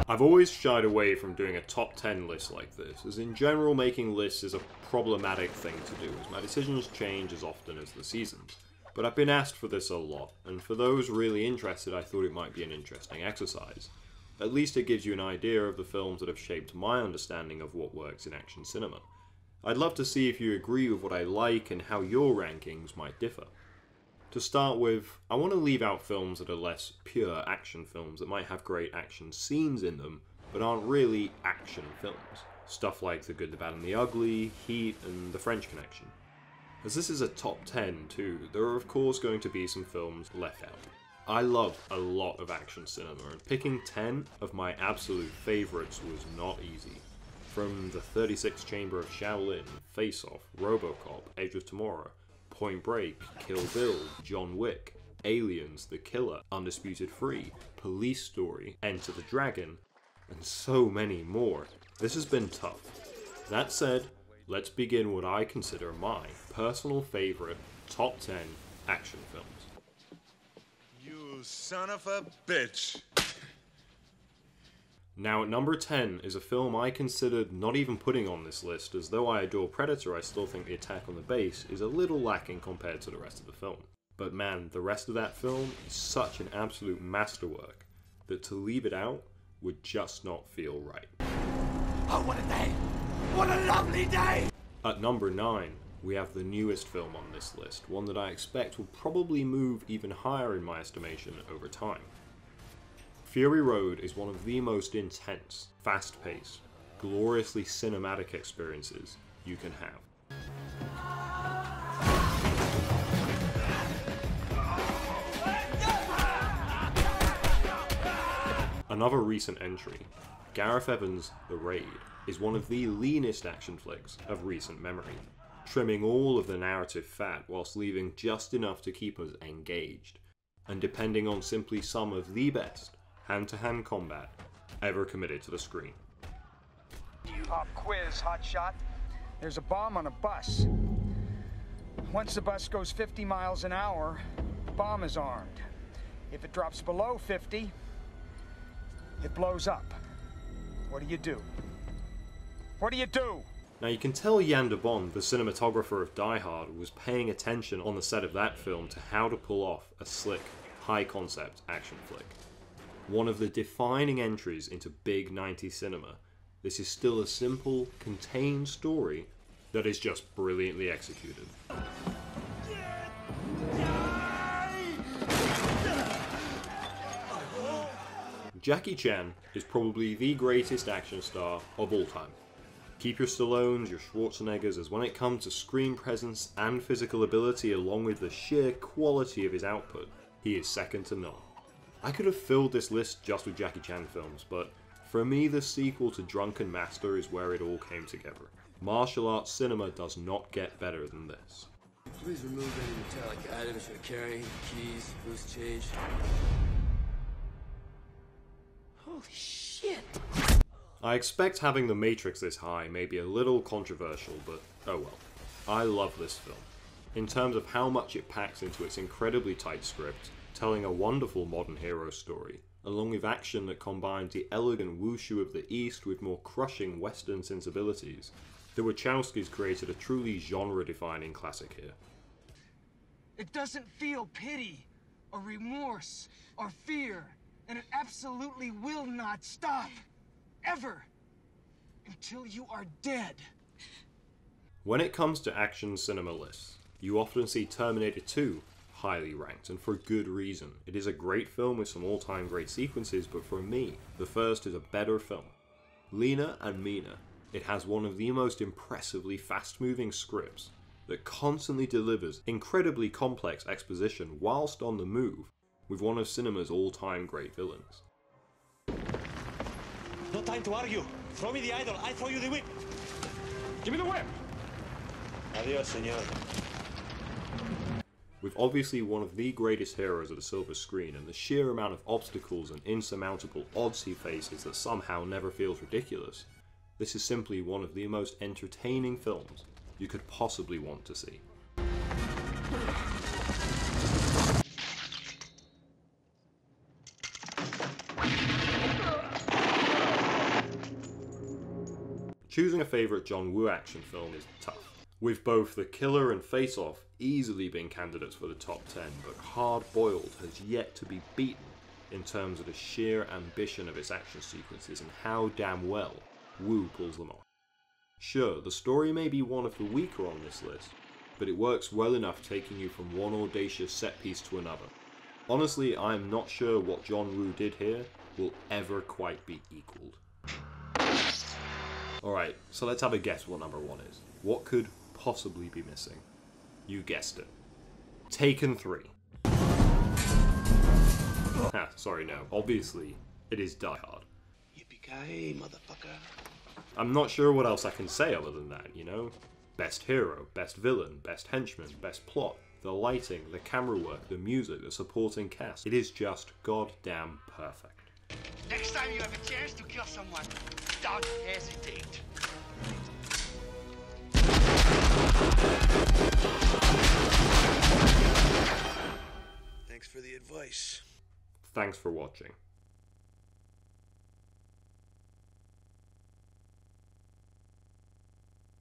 I've always shied away from doing a top 10 list like this, as in general making lists is a problematic thing to do, as my decisions change as often as the seasons. But I've been asked for this a lot, and for those really interested I thought it might be an interesting exercise. At least it gives you an idea of the films that have shaped my understanding of what works in action cinema. I'd love to see if you agree with what I like and how your rankings might differ. To start with, I want to leave out films that are less pure action films that might have great action scenes in them, but aren't really action films. Stuff like The Good, the Bad and the Ugly, Heat, and The French Connection. As this is a top 10 too, there are of course going to be some films left out. I love a lot of action cinema, and picking 10 of my absolute favourites was not easy. From The 36th Chamber of Shaolin, Face Off, Robocop, Edge of Tomorrow, Point Break, Kill Bill, John Wick, Aliens, The Killer, Undisputed Free, Police Story, Enter the Dragon, and so many more. This has been tough. That said, let's begin what I consider my personal favourite top 10 action films. You son of a bitch! Now at number 10 is a film I considered not even putting on this list, as though I adore Predator I still think The Attack on the Base is a little lacking compared to the rest of the film. But man, the rest of that film is such an absolute masterwork that to leave it out would just not feel right. Oh, what a day! What a lovely day! At number 9, we have the newest film on this list, one that I expect will probably move even higher in my estimation over time. Fury Road is one of the most intense, fast-paced, gloriously cinematic experiences you can have. Another recent entry, Gareth Evans' The Raid, is one of the leanest action flicks of recent memory, trimming all of the narrative fat whilst leaving just enough to keep us engaged, and depending on simply some of the best hand-to-hand combat ever committed to the screen. Pop quiz, hotshot. There's a bomb on a bus. Once the bus goes 50 miles an hour, the bomb is armed. If it drops below 50, it blows up. What do you do? What do you do? Now you can tell Jan de Bont, the cinematographer of Die Hard, was paying attention on the set of that film to how to pull off a slick, high-concept action flick. One of the defining entries into big 90s cinema, this is still a simple, contained story that is just brilliantly executed. Jackie Chan is probably the greatest action star of all time. Keep your Stallones, your Schwarzeneggers, as when it comes to screen presence and physical ability along with the sheer quality of his output, he is second to none. I could have filled this list just with Jackie Chan films, but for me the sequel to Drunken Master is where it all came together. Martial arts cinema does not get better than this. Please remove any metallic items you're carrying, keys, loose change. Holy shit! I expect having The Matrix this high may be a little controversial, but oh well. I love this film. In terms of how much it packs into its incredibly tight script, telling a wonderful modern hero story, along with action that combines the elegant wushu of the East with more crushing Western sensibilities, the Wachowskis created a truly genre-defining classic here. It doesn't feel pity, or remorse, or fear, and it absolutely will not stop. Ever. Until you are dead. When it comes to action cinema lists, you often see Terminator 2 highly ranked, and for good reason. It is a great film with some all-time great sequences, but for me, the first is a better film. Leaner and meaner, it has one of the most impressively fast-moving scripts that constantly delivers incredibly complex exposition whilst on the move, with one of cinema's all-time great villains. No time to argue. Throw me the idol, I throw you the whip. Give me the whip. Adios, señor. With obviously one of the greatest heroes of the silver screen and the sheer amount of obstacles and insurmountable odds he faces that somehow never feels ridiculous, this is simply one of the most entertaining films you could possibly want to see. Choosing a favourite John Woo action film is tough, with both The Killer and Face Off easily being candidates for the top 10, but Hard Boiled has yet to be beaten in terms of the sheer ambition of its action sequences and how damn well Woo pulls them off. Sure, the story may be one of the weaker on this list, but it works well enough taking you from one audacious set piece to another. Honestly, I'm not sure what John Woo did here will ever quite be equalled. Alright, so let's have a guess what number 1 is. What could possibly be missing? You guessed it. Taken 3. Sorry, no. Obviously, it is Die Hard. Yippee-ki-yay, motherfucker. I'm not sure what else I can say other than that, you know? Best hero, best villain, best henchman, best plot, the lighting, the camera work, the music, the supporting cast. It is just goddamn perfect. Next time you have a chance to kill someone, don't hesitate. Thanks for the advice. Thanks for watching.